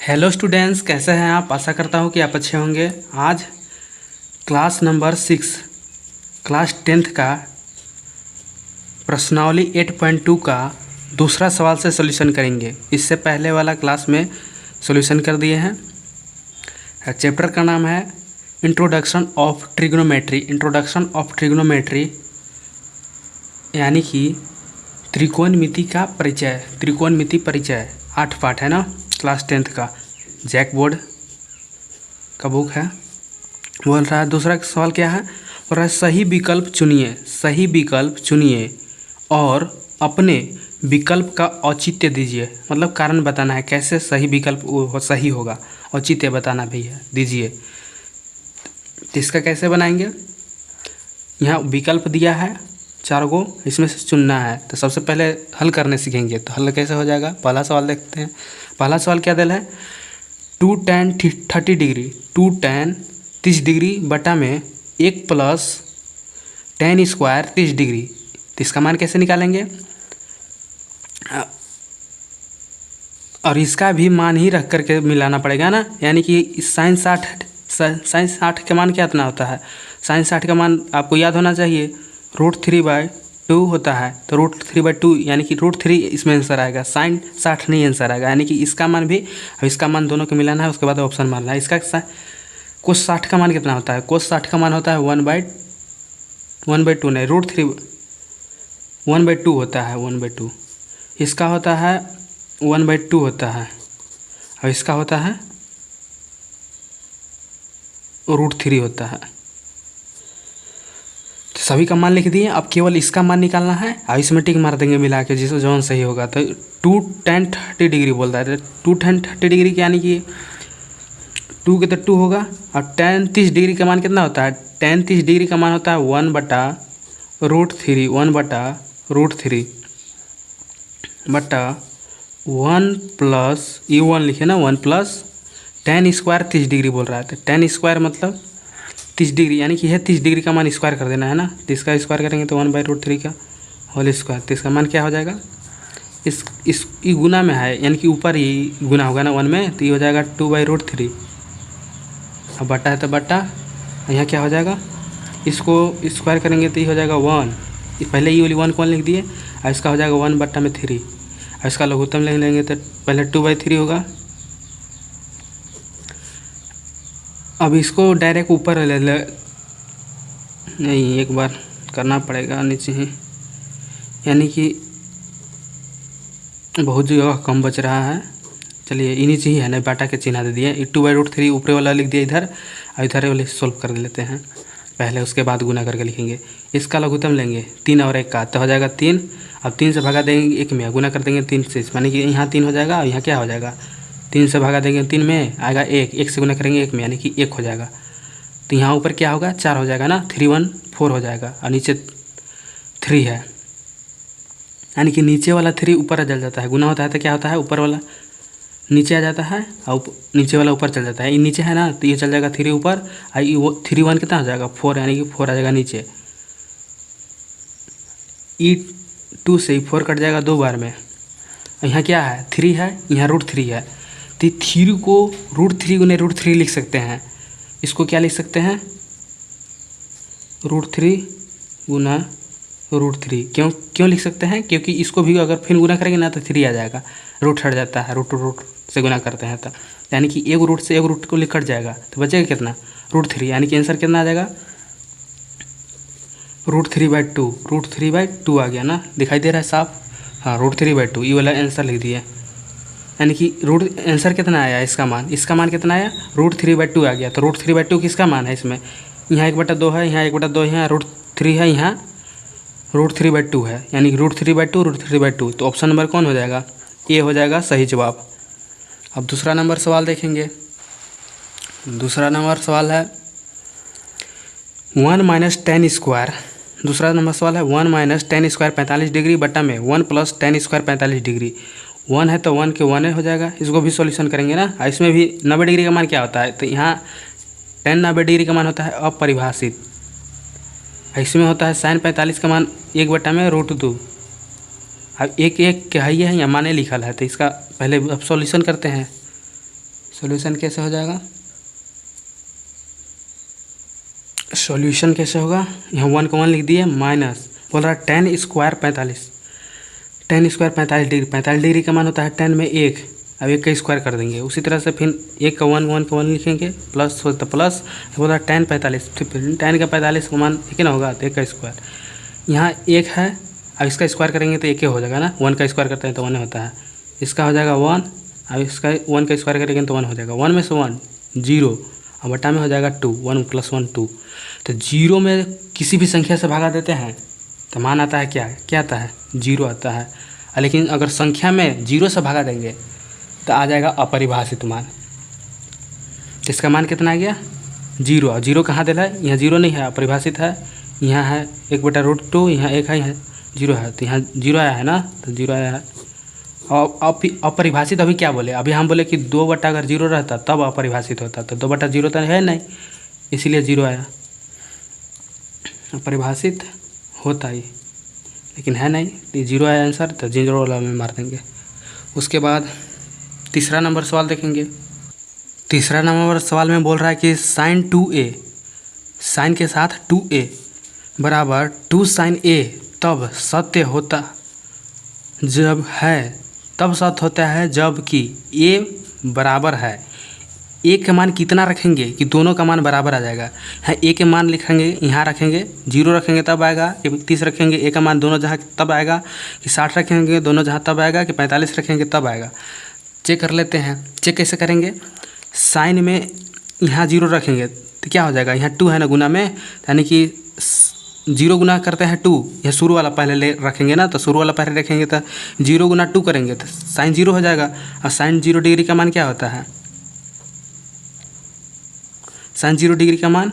Hello students, कैसे हैं आप। आशा करता हूं कि आप अच्छे होंगे। आज क्लास नंबर 6 क्लास 10th का प्रश्नावली 8.2 का दूसरा सवाल से सॉल्यूशन करेंगे। इससे पहले वाला क्लास में सॉल्यूशन कर दिए हैं। चैप्टर का नाम है introduction of trigonometry. Introduction of trigonometry यानी कि त्रिकोणमिति का परिचय। त्रिकोणमिति परिचय 8 पाठ है ना, क्लास 10th का। जैक बोर्ड का बुक है। बोल रहा है दूसरा सवाल क्या है, बोल रहा है सही विकल्प चुनिए। सही विकल्प चुनिए और अपने विकल्प का औचित्य दीजिए। मतलब कारण बताना है कैसे सही विकल्प सही होगा, औचित्य बताना भी है, दीजिए। तो इसका कैसे बनाएंगे, यहाँ विकल्प दिया है 4 गो, इसमें से चुनना है। तो सबसे पहले हल करने सीखेंगे। तो हल कैसे हो जाएगा, पहला सवाल देखते हैं। पहला सवाल क्या दिया है, 2 tan 30 डिग्री, 2 tan 30 डिग्री बटा में 1 प्लस tan स्क्वायर 30 डिग्री। तो इसका मान कैसे निकालेंगे, और इसका भी मान ही रख करके मिलाना पड़ेगा ना। यानी कि sin 60 का मान क्या इतना होता है, sin 60 का मान आपको याद होना चाहिए, √3/2 होता है। तो √3/2 यानी कि √3 इसमें आंसर आएगा, sin 60 नहीं आंसर आएगा। यानी कि इसका मान भी अब इसका मान दोनों को मिलाना है, उसके बाद ऑप्शन मारना है। इसका cos 60 का मान कितना होता है, cos 60 का मान होता है 1/2 नहीं, √3 1/2 होता है, 1/2। इसका होता है 1/2 होता है, और इसका होता है √3 होता है। तो सभी का मान लिख दिए। अब केवल इसका मान निकालना है, और इसमें टिक मार देंगे मिला के, जिससे जौन सही होगा। तो 2 tan 30 डिग्री बोल रहा है। 2 tan 30 डिग्री यानी कि 2 के तो 2 होगा, और tan 30 डिग्री का मान कितना होता है, tan 30 डिग्री का मान होता है 1/√3, 1/√3 बटा 1 प्लस ये 1 लिखे ना, 1 प्लस tan स्क्वायर 30 डिग्री बोल रहा है। तो tan स्क्वायर मतलब 30 डिग्री, यानी कि है 30 डिग्री का मान स्क्वायर कर देना है ना। तो इसका स्क्वायर करेंगे तो 1/√3 का होल स्क्वायर। तो इसका मान क्या हो जाएगा, इस ये गुना में है, यानी कि ऊपर ही गुना होगा ना 1 में, तो ये हो जाएगा 2/√3। अब बटा है तो बटा, यहाँ क्या हो जाएगा, इसको स्क्वायर करेंगे तो ये हो जाएगा 1। पहले ये वाली 1 कौन लिख दिए, और इसका हो जाएगा 1/3। और इसका लघुत्तम लिख लेंगे तो पहले 2/3 होगा। अब इसको डायरेक्ट ऊपर ले नहीं, एक बार करना पड़ेगा नीचे ही, यानी कि बहुत जगह कम बच रहा है। चलिए ये नीचे ही है ना, बाटा के चिन्ह दे दिए। 2/√3 ऊपर वाला लिख दिया इधर, और इधर वाले सोल्व कर लेते हैं पहले, उसके बाद गुना करके लिखेंगे। इसका लघुत्तम लेंगे 3 और 1 का, तो हो जाएगा 3। अब 3 से भगा देंगे 1 में, गुना कर देंगे 3 से, यानी कि यहाँ 3 हो जाएगा, और यहाँ क्या हो जाएगा, 3 से भगा देंगे 3 में आएगा 1 से गुना करेंगे 1 में, यानी कि 1 हो जाएगा। तो यहाँ ऊपर क्या होगा, 4 हो जाएगा ना, 3 1 4 हो जाएगा, और नीचे 3 है, यानी कि नीचे वाला 3 ऊपर आ जल जाता है। गुना होता है तो क्या होता है, ऊपर वाला नीचे आ जाता है, और नीचे वाला ऊपर चल जाता है। ये नीचे है ना, तो ये चल जाएगा 3 ऊपर, और ये 3 1 कितना हो जाएगा 4, यानी कि 4 आ जाएगा नीचे। ई 2 से 4 कट जाएगा 2 बार में। यहाँ क्या है, 3 है, यहाँ √3 है। तो 3 को √3 गुने √3 लिख सकते हैं। इसको क्या लिख सकते हैं, √3 गुना √3। क्यों लिख सकते हैं, क्योंकि इसको भी अगर फिर गुना करेंगे ना तो 3 आ जाएगा, रूट हट जाता है, रूट से गुना करते हैं तो, यानी कि एक रूट से एक रूट को कट जाएगा, तो बचेगा कितना, √3, यानी कि आंसर कितना आ जाएगा, √3/2। √3/2 आ गया ना, दिखाई दे रहा है साफ, हाँ √3/2 ये वाला आंसर लिख दिया। यानी कि आंसर कितना आया, इसका मान कितना आया, √3/2 आ गया। तो √3/2 किसका मान है इसमें, यहाँ 1/2 है, यहाँ 1/2 है, यहाँ √3 है, यहाँ √3/2 है, यानी कि √3/2। तो ऑप्शन नंबर कौन हो जाएगा, ये हो जाएगा सही जवाब। अब दूसरा नंबर सवाल देखेंगे। दूसरा नंबर सवाल है 1 - tan स्क्वायर। दूसरा नंबर सवाल है 1 - tan स्क्वायर 45 डिग्री बटा में 1 प्लस tan स्क्वायर 45 डिग्री। 1 है तो 1 के 1 हो जाएगा। इसको भी सॉल्यूशन करेंगे ना। इसमें भी 90 डिग्री का मान क्या होता है, तो यहाँ tan 90 डिग्री का मान होता है अपरिभाषित। इसमें होता है sin 45 का मान 1 बटा में √2। अब 1 1 क्या है, या माने लिखल है, तो इसका पहले अब सॉल्यूशन करते हैं। सॉल्यूशन कैसे हो जाएगा, सॉल्यूशन कैसे होगा, यहाँ 1 का 1 लिख दिए, माइनस बोल रहा है tan square 45, tan square 45 degree, 45 degree का मान होता है 10 में 1, अब 1 का स्क्वायर कर देंगे। उसी तरह से फिर 1 का 1 1 का 1 लिखेंगे, प्लस होता प्लस, बोल रहा है tan 45, फिर tan का 45 का मान 1 ना होगा तो 1 का स्क्वायर, यहाँ 1 है, अब इसका स्क्वायर करेंगे तो 1 ही हो जाएगा ना, 1 का स्क्वायर करते हैं तो 1 होता है, इसका हो जाएगा 1, अब इसका 1 का स्क्वायर करेंगे तो 1 हो जाएगा, 1 में से 1 0, अब बटा में हो जाएगा 2, 1 + 1 2। तो 0 में किसी भी संख्या से भागा देते हैं तो मान आता है क्या आता है, 0 आता है। लेकिन अगर संख्या में 0 से भागा देंगे तो आ जाएगा अपरिभाषित मान। तो इसका मान कितना आ गया, 0। और 0 कहाँ दिला है, यहाँ 0 नहीं है, अपरिभाषित है, यहाँ है 1/√2, यहाँ 1 है, यहाँ 0 है, तो यहाँ 0 आया है ना, तो 0 आया है। और अपरिभाषित अभी क्या बोले, अभी हम बोले कि 2 बटा अगर 0 रहता तब अपरिभाषित होता, तो 2 बटा 0 तो है नहीं, इसीलिए 0 आया। अपरिभाषित होता ही लेकिन है नहीं, तो 0 आया आंसर, तो 0 वाला में मार देंगे। उसके बाद तीसरा नंबर सवाल देखेंगे। तीसरा नंबर सवाल में बोल रहा है कि sin 2a, साइन के साथ 2a बराबर 2 sin a तब सत्य होता जब है, तब सत्य होता है जबकि a बराबर है। a का मान कितना रखेंगे कि दोनों का मान बराबर आ जाएगा। हाँ, a के मान लिखेंगे, यहाँ रखेंगे 0 रखेंगे तब आएगा, 31 रखेंगे, a का मान दोनों जहाँ तब आएगा कि 60 रखेंगे दोनों जहाँ तब आएगा कि 45 रखेंगे तब आएगा। चेक कर लेते हैं, चेक कैसे करेंगे, साइन में यहाँ 0 रखेंगे तो क्या हो जाएगा, यहाँ 2 है ना गुना में, यानी कि 0 गुना करते हैं 2, यह शुरू वाला पहले ले रखेंगे ना, तो शुरू वाला पहले रखेंगे तो 0 गुना 2 करेंगे तो साइन 0 हो जाएगा। और साइन 0 डिग्री का मान क्या होता है, साइन 0 डिग्री का मान,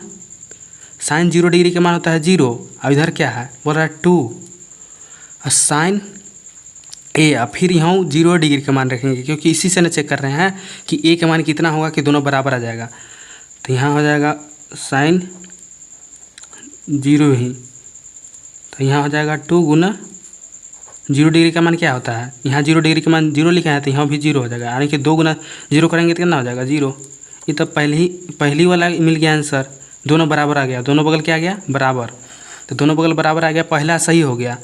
साइन 0 डिग्री का मान होता है 0, और इधर क्या है बोल रहा है 2, और साइन ए, और फिर यहाँ 0 डिग्री का मान रखेंगे क्योंकि इसी से ना चेक कर रहे हैं कि ए का मान कितना होगा कि दोनों बराबर आ जाएगा। तो यहाँ हो जाएगा साइन 0 ही, तो यहाँ हो जाएगा 2 गुना 0 डिग्री का मान क्या होता है, यहाँ 0 डिग्री का मान 0 लिखा है तो यहाँ भी 0 हो जाएगा, यानी कि 2 गुना 0 करेंगे तो कितना हो जाएगा 0। ये तो पहली वाला मिल गया आंसर, दोनों बराबर आ गया, दोनों बगल क्या आ गया बराबर, तो दोनों बगल बराबर आ गया, पहला सही हो गया।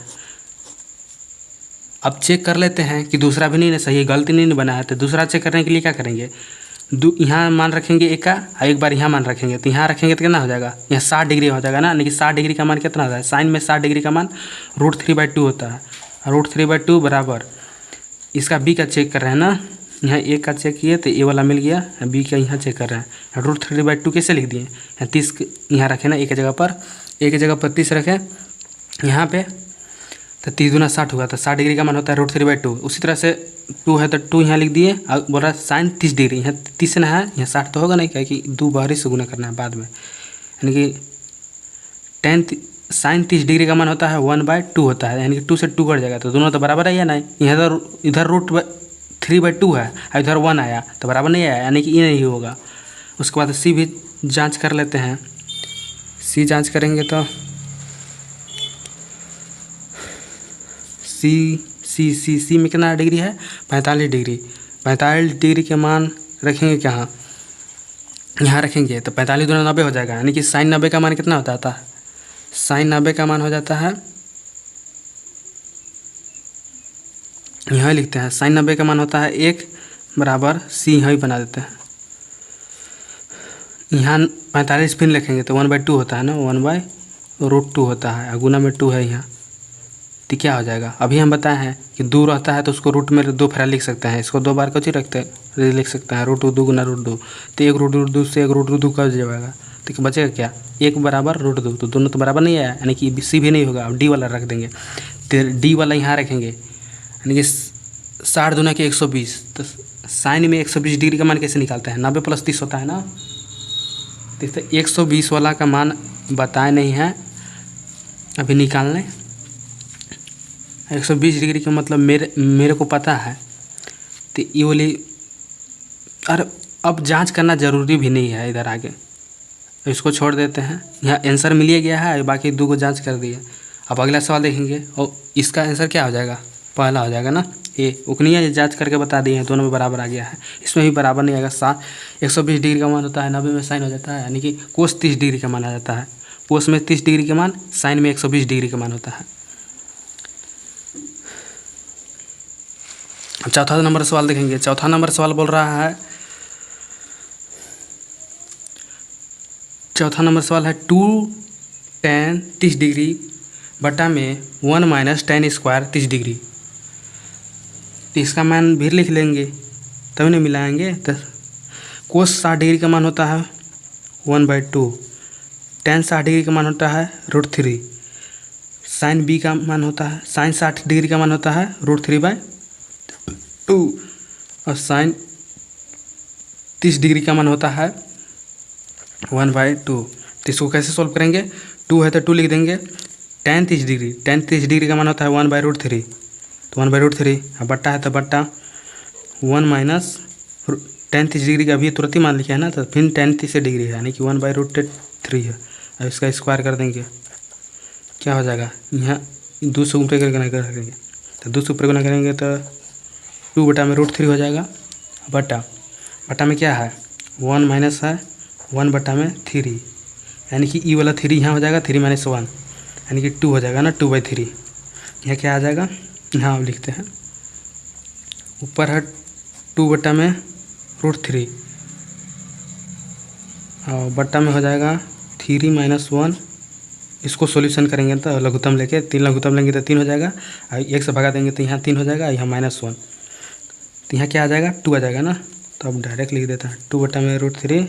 अब चेक कर लेते हैं कि दूसरा भी नहीं ना सही, गलती नहीं बना है, तो दूसरा चेक करने के लिए क्या करेंगे, यहाँ मान रखेंगे एक का, और एक बार यहाँ मान रखेंगे, तो यहाँ रखेंगे तो कितना हो जाएगा, यहाँ 60 डिग्री हो जाएगा ना, लेकिन 60 डिग्री का मान कितना होता है, साइन में 60 डिग्री का मान √3/2 होता है, √3/2 बराबर, इसका बी का चेक कर रहे हैं ना, यहाँ ए का चेक किए तो ए वाला मिल गया, बी का यहाँ चेक कर रहे हैं, √3/2 कैसे लिख दिए, यहाँ 30 यहाँ रखे ना, एक जगह पर, एक जगह पर 30 रखें यहाँ पे, तो 30 दूना 60 हुआ, तो 60 डिग्री का मान होता है √3/2। उसी तरह से 2 है तो 2 यहाँ लिख दिए, और बोल रहा है साइन 30 डिग्री, यहाँ 30 ना है, यहाँ 60 तो होगा नहीं, क्या कि 2 बाहरी से गुना करना है बाद में, यानी कि साइन 30 डिग्री का मान होता है 1/2 होता है, यानी कि 2 से 2 कट जाएगा, तो दोनों तो बराबर है या नहीं, यहाँ इधर √3/2 है और इधर 1 आया तो बराबर नहीं आया, यानी कि ये नहीं होगा। उसके बाद सी भी जांच कर लेते हैं, सी जांच करेंगे तो सी में कितना डिग्री है 45 डिग्री, 45 डिग्री के मान रखेंगे कहाँ, यहाँ रखेंगे तो 45 दूना 90 हो जाएगा, यानी कि साइन 90 का मान कितना होता है, साइन 90 का मान हो जाता है, यहाँ लिखते हैं साइन 90 का मान होता है 1 बराबर सी, यहाँ ही बना देते हैं, यहाँ 45 फिर लिखेंगे तो 1/2 होता है ना, 1/√2 होता है, गुना में 2 है यहाँ, तो क्या हो जाएगा, अभी हम बताए हैं कि 2 रहता है तो उसको रूट में 2 फेरा लिख सकते हैं, इसको 2 बार कुछ ही रखते हैं लिख सकते हैं, √2 गुना √2, तो 1√2 से 1√2 कट जाएगा, तो बचेगा क्या 1 बराबर √2, तो दोनों तो बराबर नहीं आया, यानी कि सी भी नहीं होगा, अब डी वाला रख देंगे, तो डी वाला यहाँ रखेंगे, यानी कि 60 दूना के 120, तो साइन में 120 डिग्री का मान कैसे निकालते हैं, 90 + 30 होता है ना, तो 120 वाला का मान बताए नहीं है, अभी निकाल लें। 120 डिग्री का मतलब मेरे को पता है, तो ये वाली, और अब जांच करना ज़रूरी भी नहीं है इधर आगे, इसको छोड़ देते हैं, यहाँ आंसर मिल गया है, बाकी 2 को जांच कर दिए। अब अगला सवाल देखेंगे और इसका आंसर क्या हो जाएगा, पहला हो जाएगा ना, ए उकनी है, जांच करके बता दिए हैं, दोनों में बराबर आ गया है। इसमें भी बराबर नहीं आएगा। 120 डिग्री का मान होता है 90 में साइन हो जाता है, यानी कि कोस 30 डिग्री का मान आ जाता है। कोस में 30 डिग्री का मान, साइन में 120 डिग्री का मान होता है। चौथा नंबर सवाल देखेंगे। चौथा नंबर सवाल बोल रहा है, चौथा नंबर सवाल है 2 tan 30 डिग्री बटा में 1 माइनस tan स्क्वायर 30 डिग्री। तो इसका मान भी लिख लेंगे तभी नहीं मिलाएंगे। तो कोस 60 डिग्री का मान होता है 1/2, tan 60 डिग्री का मान होता है √3, साइन बी का मान होता है, साइन 60 डिग्री का मान होता है √3/2 और साइन 30 डिग्री का मान होता है 1/2। तो इसको कैसे सॉल्व करेंगे? 2 है तो 2 लिख देंगे। tan 30 डिग्री का मान होता है 1/√3, तो 1/√3। अब बट्टा है तो बट्टा 1 माइनस tan 30 डिग्री का अभी तुरंत ही मान लिखा है ना, तो फिर tan 30 डिग्री है, यानी कि 1/√3 है। अब इसका स्क्वायर कर देंगे, क्या हो जाएगा? यहाँ 2 से ऊपर गुना करेंगे तो 2 से ऊपर गुना करेंगे तो 2 बटा में √3 हो जाएगा। बटा में क्या है? 1 माइनस है 1 बटा में 3, यानी कि ई वाला 3 यहाँ हो जाएगा, 3 - 1 यानी कि 2 हो जाएगा ना, 2/3। यहाँ क्या आ जाएगा? यहाँ हम लिखते हैं, ऊपर है 2 बटा में √3 और बट्टा में हो जाएगा 3 - 1। इसको सॉल्यूशन करेंगे तो लघुत्तम लेके 3 लघुत्तम लेंगे तो 3 हो जाएगा, और 1 से भगा देंगे तो यहाँ 3 हो जाएगा, यहाँ -1 तो यहाँ क्या आ जाएगा? 2 आ जाएगा ना। तो अब डायरेक्ट लिख देता है 2 बटा में √3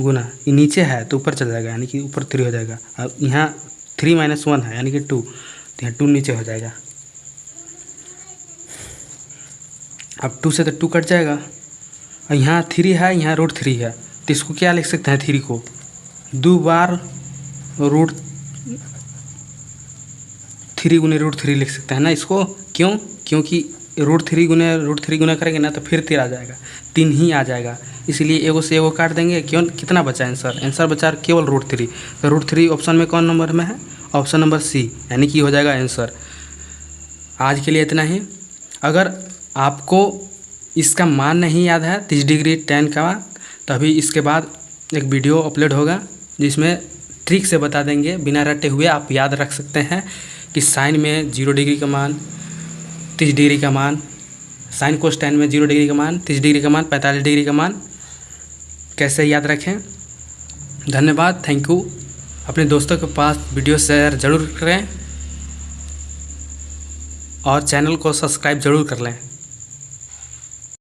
गुना, ये नीचे है तो ऊपर चल जाएगा, यानी कि ऊपर 3 हो जाएगा। अब यहाँ 3 - 1 है, यानी कि 2, तो यहाँ 2 नीचे हो जाएगा। अब 2 से तो 2 कट जाएगा, और यहाँ 3 है, यहाँ √3 है, तो इसको क्या लिख सकते हैं? 3 को 2 बार √3 गुने √3 लिख सकते हैं ना इसको। क्यों? क्योंकि √3 गुना करेंगे ना तो फिर 3 आ जाएगा, 3 ही आ जाएगा, इसलिए एगो से एगो काट देंगे। क्यों? कितना बचा आंसर बचा केवल √3। तो √3 ऑप्शन में कौन नंबर में है? ऑप्शन नंबर सी, यानी कि हो जाएगा आंसर। आज के लिए इतना ही। अगर आपको इसका मान नहीं याद है 30 डिग्री tan का, तभी इसके बाद एक वीडियो अपलोड होगा जिसमें ट्रिक से बता देंगे, बिना रटे हुए आप याद रख सकते हैं कि साइन में 0 डिग्री का मान, 30 डिग्री का मान, साइन कोस tan में 0 डिग्री का मान, 30 डिग्री का मान, 45 डिग्री का मान कैसे याद रखें। धन्यवाद, थैंक यू। अपने दोस्तों के पास वीडियो शेयर ज़रूर करें और चैनल को सब्सक्राइब ज़रूर कर लें।